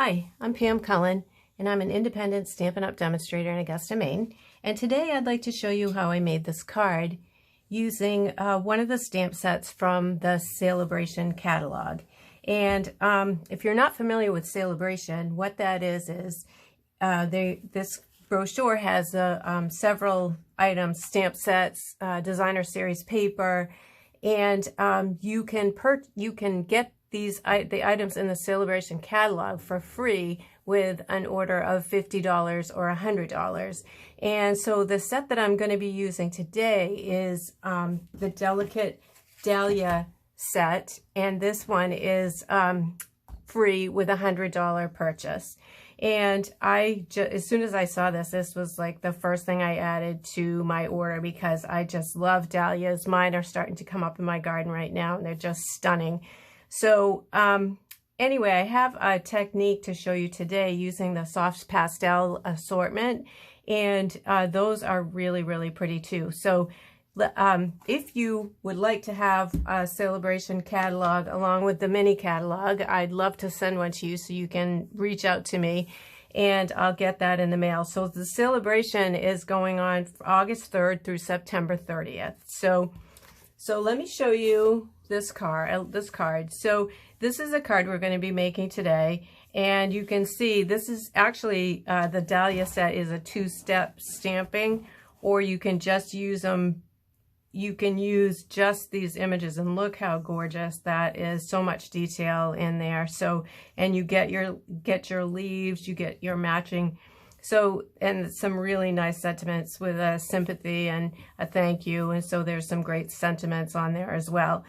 Hi, I'm Pam Cullen, and I'm an independent Stampin' Up! Demonstrator in Augusta, Maine. And today I'd like to show you how I made this card using one of the stamp sets from the Sale-A-Bration catalog. And if you're not familiar with Sale-A-Bration, what that is this brochure has several items, stamp sets, designer series paper, and you can get the items in the Sale-A-Bration catalog for free with an order of $50 or $100. And so the set that I'm going to be using today is the Delicate Dahlia Set, and this one is free with a $100 purchase. And as soon as I saw this was like the first thing I added to my order because I just love dahlias. Mine are starting to come up in my garden right now, and they're just stunning. So anyway, I have a technique to show you today using the Soft Pastels Assortment, and those are really, really pretty too. So if you would like to have a Sale-A-Bration catalog along with the mini catalog, I'd love to send one to you, so you can reach out to me and I'll get that in the mail. So the Sale-A-Bration is going on August 3rd through September 30th. So let me show you this card. So this is a card we're going to be making today, and you can see this is actually the Dahlia set is a two-step stamping, or you can just use them. You can use just these images, and look how gorgeous that is. So much detail in there. So, and you get your leaves, you get your matching. So, and some really nice sentiments with a sympathy and a thank you. And so there's some great sentiments on there as well.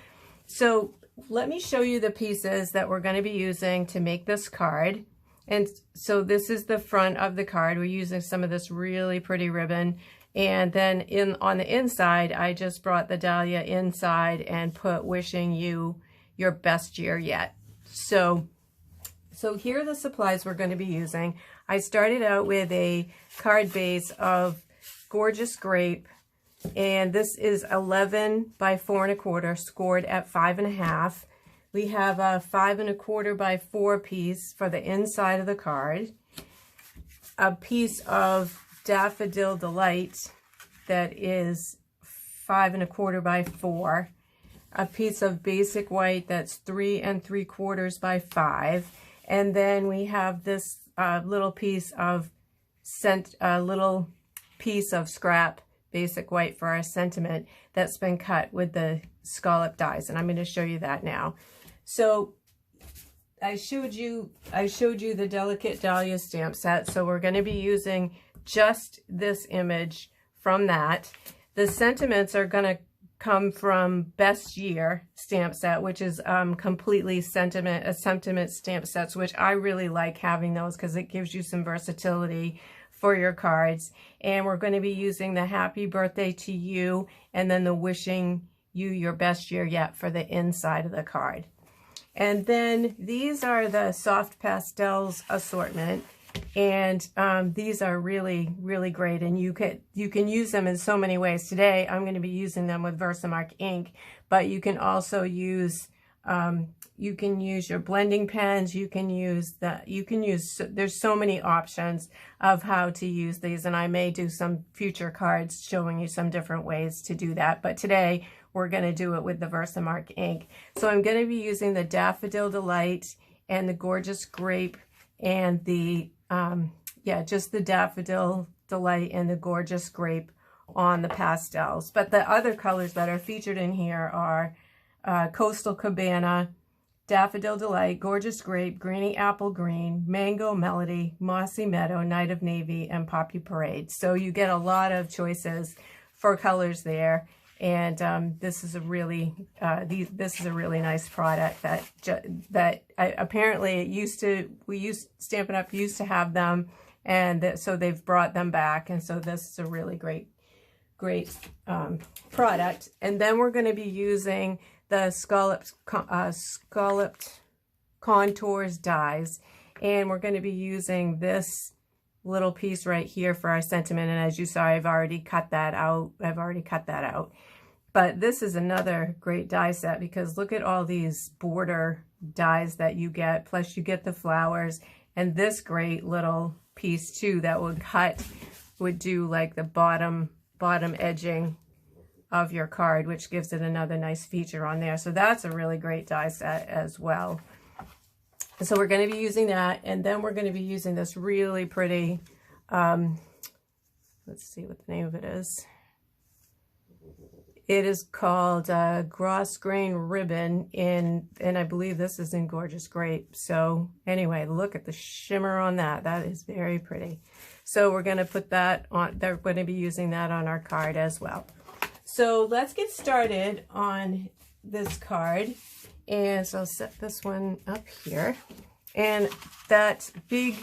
So let me show you the pieces that we're going to be using to make this card. And so this is the front of the card. We're using some of this really pretty ribbon. And then on the inside, I just brought the dahlia inside and put wishing you your best year yet. So here are the supplies we're going to be using. I started out with a card base of Gorgeous Grape, and this is 11 by 4 1/4, scored at 5.5. We have a 5 1/4 by 4 piece for the inside of the card, a piece of Daffodil Delight that is 5 1/4 by 4, a piece of Basic White that's 3 3/4 by 5, and then we have this little piece of scrap Basic White for our sentiment that's been cut with the scallop dies, and I'm going to show you that now. So I showed you the Delicate Dahlia stamp set, so we're going to be using just this image from that. The sentiments are going to come from Best Year stamp set, which is completely sentiment stamp sets, which I really like having those because it gives you some versatility for your cards. And we're going to be using the Happy Birthday to You, and then the Wishing You Your Best Year Yet for the inside of the card. And then these are the Soft Pastels Assortment, and these are really, really great, and you can use them in so many ways. Today I'm going to be using them with Versamark ink, but you can also use your blending pens. There's so many options of how to use these, and I may do some future cards showing you some different ways to do that, but today we're going to do it with the Versamark ink. So I'm going to be using the Daffodil Delight and the Gorgeous Grape, and the just the Daffodil Delight and the Gorgeous Grape on the pastels. But the other colors that are featured in here are Coastal Cabana, Daffodil Delight, Gorgeous Grape, Greeny Apple Green, Mango Melody, Mossy Meadow, Night of Navy, and Poppy Parade. So you get a lot of choices for colors there. And this is a really nice product that apparently Stampin' Up! Used to have them, and so they've brought them back, and so this is a really great product. And then we're going to be using the scalloped contours dies, and we're going to be using this little piece right here for our sentiment. And as you saw, I've already cut that out. But this is another great die set because look at all these border dies that you get, plus you get the flowers, and this great little piece too that would do like the bottom edging of your card, which gives it another nice feature on there. So that's a really great die set as well. So we're going to be using that, and then we're going to be using this really pretty, let's see what the name of it is. It is called Gross Grain Ribbon, and I believe this is in Gorgeous Grape. So anyway, look at the shimmer on that. That is very pretty. So we're going to put that on, they're going to be using that on our card as well. So let's get started on this card. And so I'll set this one up here. And that big,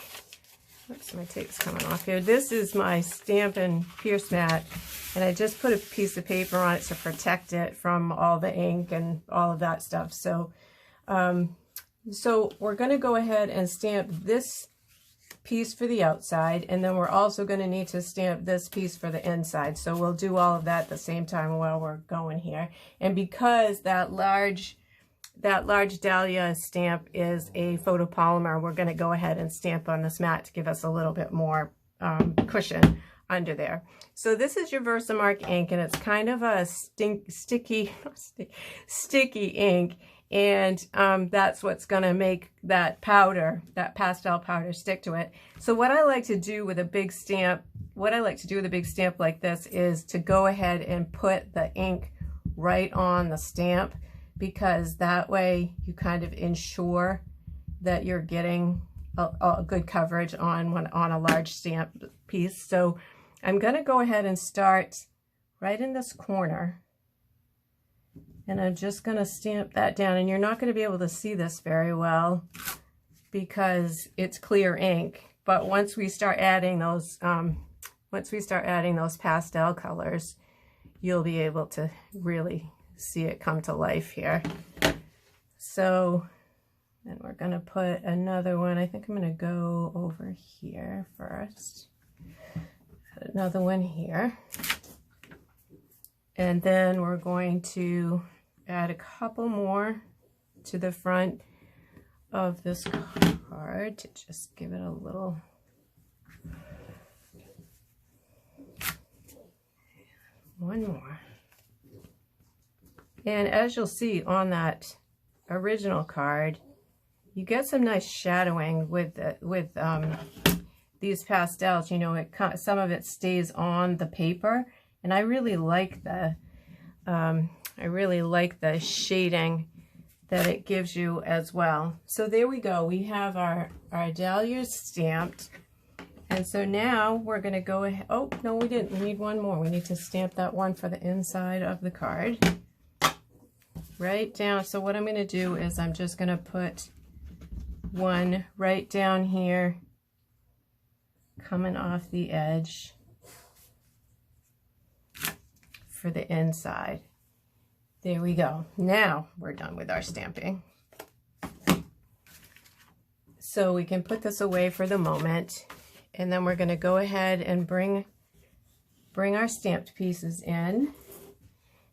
oops, my tape's coming off here. This is my Stampin' Pierce mat. And I just put a piece of paper on it to protect it from all the ink and all of that stuff. So, so we're going to go ahead and stamp this piece for the outside, and then we're also going to need to stamp this piece for the inside. So we'll do all of that at the same time while we're going here. And because that large Dahlia stamp is a photopolymer, we're going to go ahead and stamp on this mat to give us a little bit more cushion under there. So this is your Versamark ink, and it's kind of a sticky ink, and that's what's going to make that powder, that pastel powder, stick to it. So what I like to do with a big stamp, like this is to go ahead and put the ink right on the stamp, because that way you kind of ensure that you're getting a good coverage on a large stamp piece. So I'm going to go ahead and start right in this corner, and I'm just going to stamp that down. And you're not going to be able to see this very well because it's clear ink, but once we start adding those pastel colors, you'll be able to really see it come to life here. So then we're going to put another one. I think I'm going to go over here first. Add another one here. And then we're going to add a couple more to the front of this card to just give it a little. One more. And as you'll see on that original card, you get some nice shadowing with these pastels. You know, some of it stays on the paper, and I really like the shading that it gives you as well. So there we go. We have our dahlias stamped. And so now we're going to go ahead. Oh, no, we didn't. We need one more. We need to stamp that one for the inside of the card. Right down. So what I'm going to do is I'm just going to put one right down here, coming off the edge for the inside. There we go. Now we're done with our stamping. So we can put this away for the moment, and then we're going to go ahead and bring our stamped pieces in.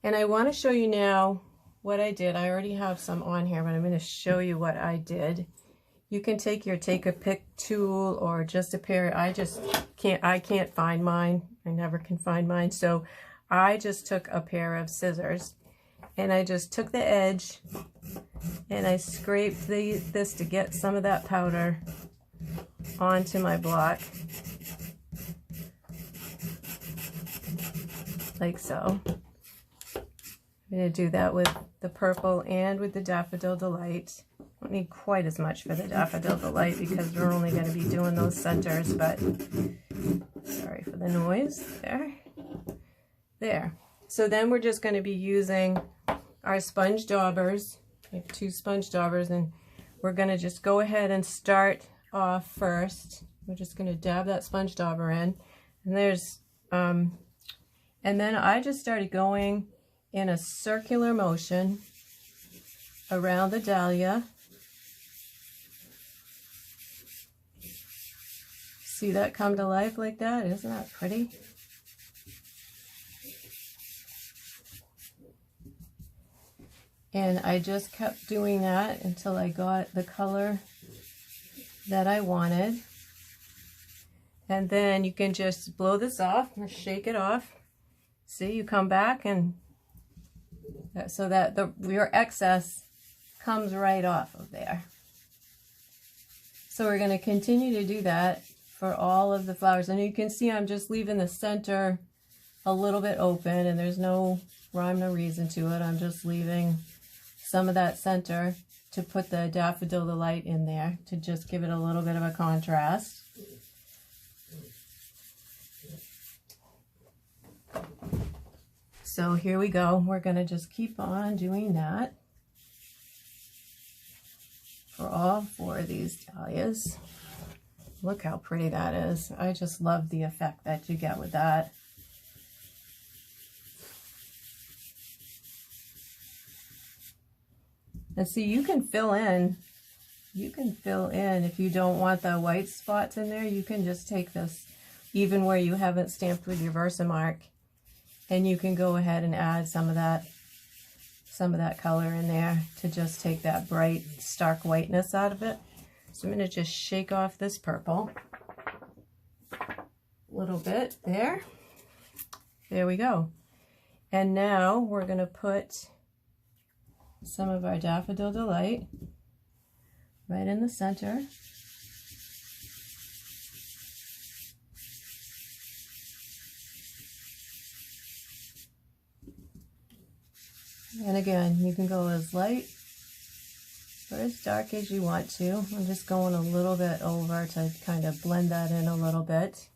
And I want to show you now what I did. I already have some on here, but I'm going to show you what I did. You can take your Take-A-Pick tool or just a pair. I can't find mine. I never can find mine. So I just took a pair of scissors, and I just took the edge and I scraped this to get some of that powder onto my block, like so. I'm going to do that with the purple and with the Daffodil Delight. Don't need quite as much for the Daffodil Delight because we're only going to be doing those centers, but sorry for the noise. There. So then we're just going to be using our sponge daubers. I have 2 sponge daubers, and we're going to just go ahead and start off first. We're just going to dab that sponge dauber in, and there's and then I just started going in a circular motion around the dahlia. See that come to life like that? Isn't that pretty? And I just kept doing that until I got the color that I wanted. And then you can just blow this off or shake it off. See, you come back and so that your excess comes right off of there. So we're going to continue to do that for all of the flowers. And you can see I'm just leaving the center a little bit open, and there's no rhyme, no reason to it. I'm just leaving some of that center to put the Daffodil Delight in there to just give it a little bit of a contrast. So here we go. We're going to just keep on doing that for all 4 of these dahlias. Look how pretty that is. I just love the effect that you get with that. And see, you can fill in if you don't want the white spots in there. You can just take this, even where you haven't stamped with your Versamark, and you can go ahead and add some of that color in there to just take that bright, stark whiteness out of it. So I'm going to just shake off this purple a little bit there. There we go. And now we're going to put some of our Daffodil Delight right in the center. And again, you can go as light or as dark as you want to. I'm just going a little bit over to kind of blend that in a little bit.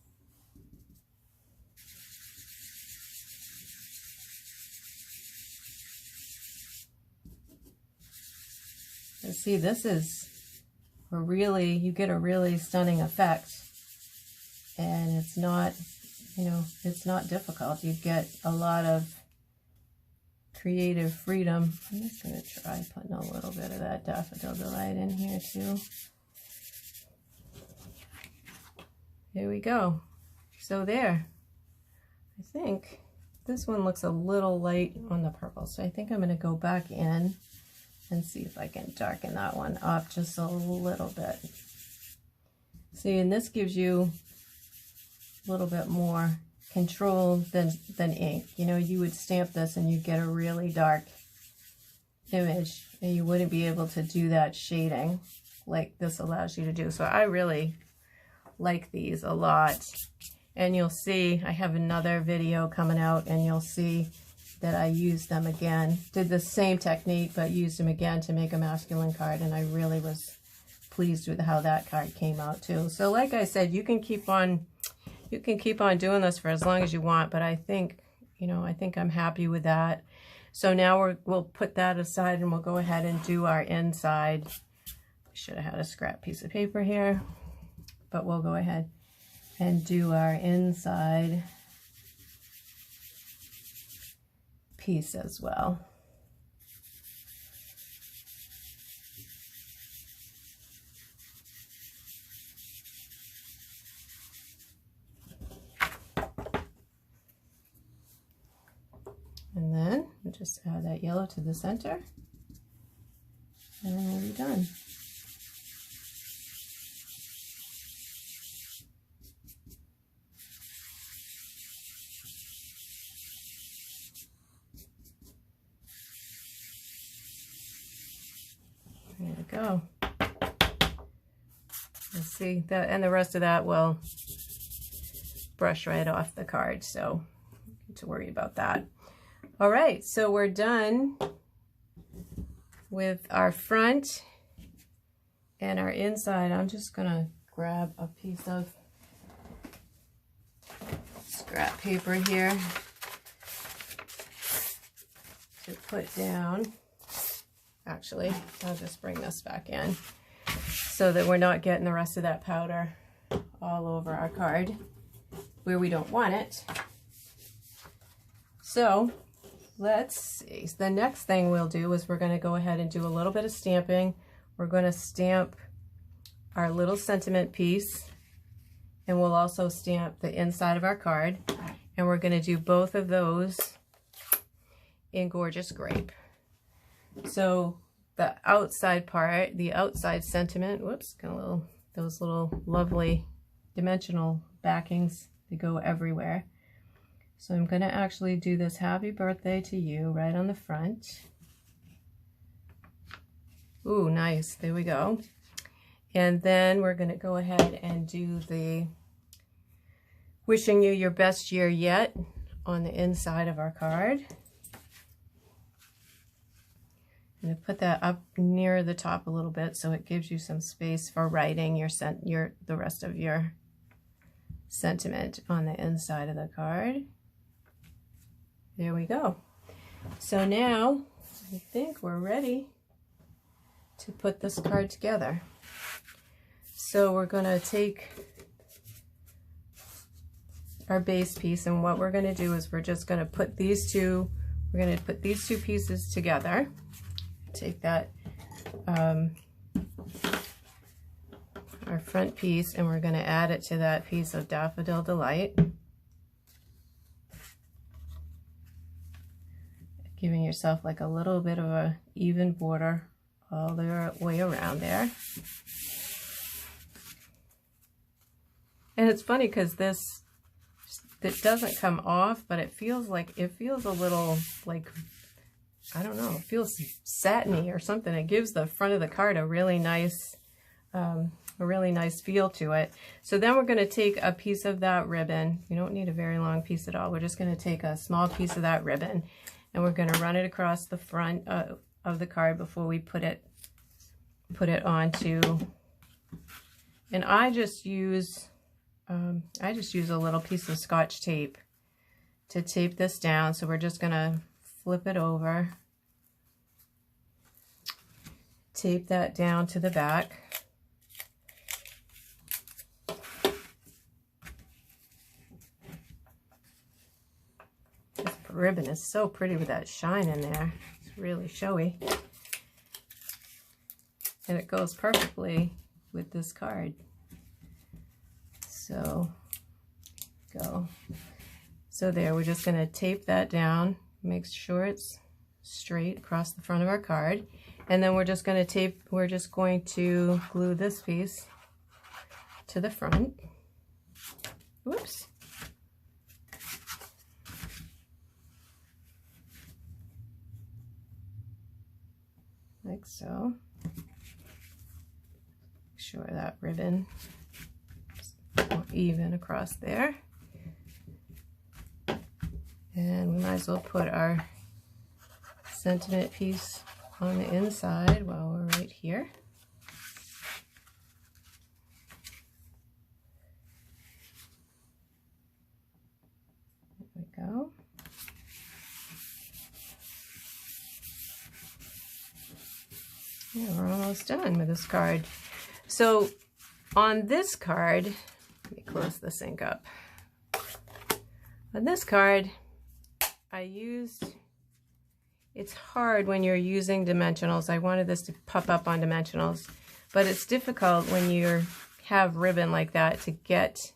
And see, this is you get a really stunning effect. And it's not, it's not difficult. You get a lot of creative freedom. I'm just going to try putting a little bit of that Daffodil Delight in here too. Here we go. So there. I think this one looks a little light on the purple, so I think I'm going to go back in and see if I can darken that one up just a little bit. See, and this gives you a little bit more control than ink. You would stamp this and you get a really dark image, and you wouldn't be able to do that shading like this allows you to do. So I really like these a lot. And you'll see I have another video coming out, and you'll see that I used them again. Did the same technique, but used them again to make a masculine card, and I really was pleased with how that card came out too. So like I said, you can keep on doing this for as long as you want, but I think, I think I'm happy with that. So now we'll put that aside, and we'll go ahead and do our inside. Should have had a scrap piece of paper here, but we'll go ahead and do our inside piece as well. And then we'll just add that yellow to the center, and then we'll be done. There we go. Let's see that, and the rest of that will brush right off the card, so don't need to worry about that. All right, so we're done with our front and our inside. I'm just gonna grab a piece of scrap paper here to put down. Actually, I'll just bring this back in so that we're not getting the rest of that powder all over our card where we don't want it. So let's see. So the next thing we'll do is we're going to go ahead and do a little bit of stamping. We're going to stamp our little sentiment piece, and we'll also stamp the inside of our card, and we're going to do both of those in Gorgeous Grape. So the outside part, the outside sentiment, whoops, got a little, those little lovely dimensional backings that go everywhere. So I'm going to actually do this happy birthday to you right on the front. Ooh, nice. There we go. And then we're going to go ahead and do the wishing you your best year yet on the inside of our card. I'm going to put that up near the top a little bit so it gives you some space for writing the rest of your sentiment on the inside of the card. There we go. So now I think we're ready to put this card together. So we're going to take our base piece, and what we're going to do is we're just going to put these two, pieces together. Take that, our front piece, and we're going to add it to that piece of Daffodil Delight. Giving yourself like a little bit of a even border all the way around there. And it's funny because it doesn't come off, but it feels a little like, I don't know, it feels satiny or something. It gives the front of the card a really nice feel to it. So then we're going to take a piece of that ribbon. You don't need a very long piece at all. We're just going to take a small piece of that ribbon, and we're going to run it across the front of the card before we put it onto. And I just use a little piece of Scotch tape to tape this down. So we're just going to flip it over, tape that down to the back. This ribbon is so pretty with that shine in there. It's really showy. And it goes perfectly with this card. So go. So there, we're just going to tape that down, make sure it's straight across the front of our card. And then we're just going to glue this piece to the front. Whoops. Like so. Make sure that ribbon even across there, and we might as well put our sentiment piece on the inside while we're right here. There we go. Yeah, we're almost done with this card. So on this card, let me close this ink up. On this card, it's hard when you're using dimensionals. I wanted this to pop up on dimensionals, but it's difficult when you have ribbon like that to get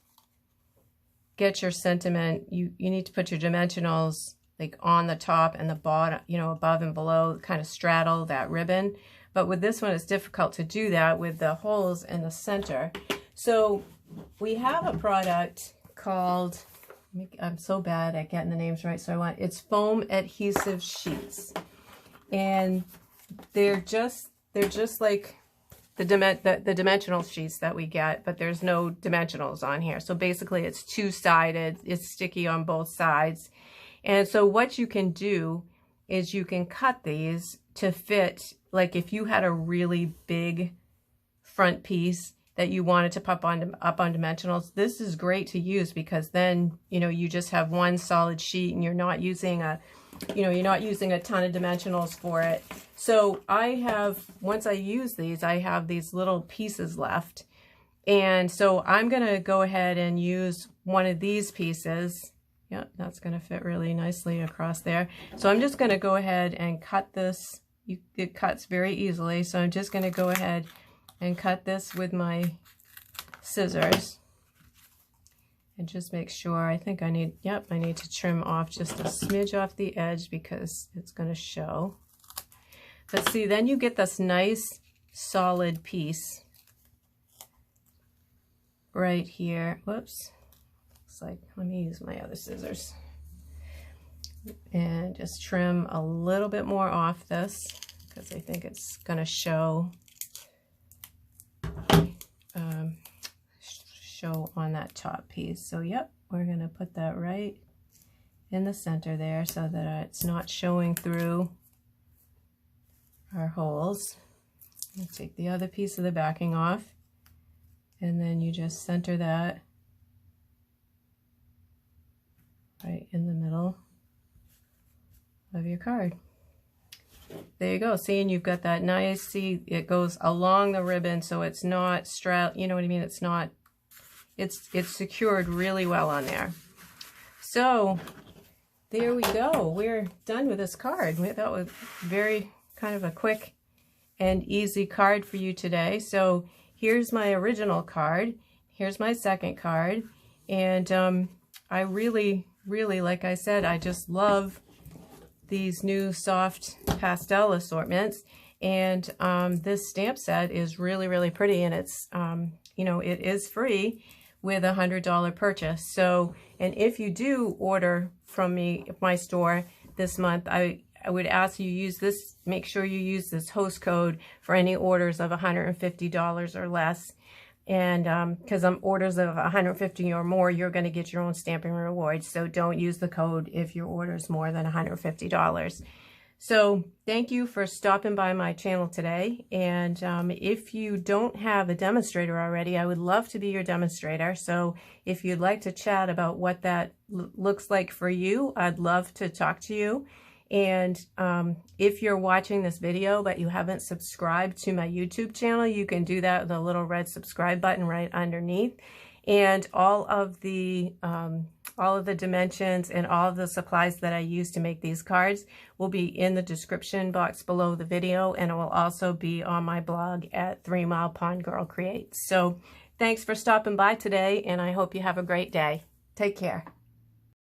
your sentiment. You need to put your dimensionals like on the top and the bottom, above and below, kind of straddle that ribbon. But with this one, it's difficult to do that with the holes in the center. So we have a product called, I'm so bad at getting the names right, it's foam adhesive sheets. And they're just like the dimensional sheets that we get, but there's no dimensionals on here. So basically it's two-sided, it's sticky on both sides. And so what you can do is you can cut these to fit, like if you had a really big front piece that you wanted to pop up on dimensionals, this is great to use, because then you just have one solid sheet and you're not using a ton of dimensionals for it. So once I use these, I have these little pieces left, and so I'm gonna go ahead and use one of these pieces. Yep, that's gonna fit really nicely across there. So I'm just gonna go ahead and cut this. It cuts very easily, so I'm just gonna go ahead and cut this with my scissors, and just make sure, I need to trim off just a smidge off the edge because it's going to show. But see, then you get this nice solid piece right here. Whoops. Looks like, let me use my other scissors. And just trim a little bit more off this because I think it's going to show on that top piece. So yep, we're going to put that right in the center there so that it's not showing through our holes. I'll take the other piece of the backing off, and then you just center that right in the middle of your card. There you go. See, and you've got that nice, see, it goes along the ribbon, so it's not straddled, you know what I mean? It's not, it's secured really well on there. So there we go. We're done with this card. That was very kind of a quick and easy card for you today. So here's my original card. Here's my second card. And I really, like I said, I just love these new soft pastel assortments. And this stamp set is really pretty, and it's, you know, it is free with a $100 purchase. So, and if you do order from me, my store this month, I would ask you use this, make sure you use this host code for any orders of $150 or less. And because orders of $150 or more, you're going to get your own stamping reward. So don't use the code if your order is more than $150. So thank you for stopping by my channel today. And if you don't have a demonstrator already, I would love to be your demonstrator. So if you'd like to chat about what that looks like for you, I'd love to talk to you. And if you're watching this video but you haven't subscribed to my YouTube channel, you can do that with the little red subscribe button right underneath. And all of the dimensions and all of the supplies that I use to make these cards will be in the description box below the video, and it will also be on my blog at 3 Mile Pond Girl Creates. So thanks for stopping by today, and I hope you have a great day. Take care.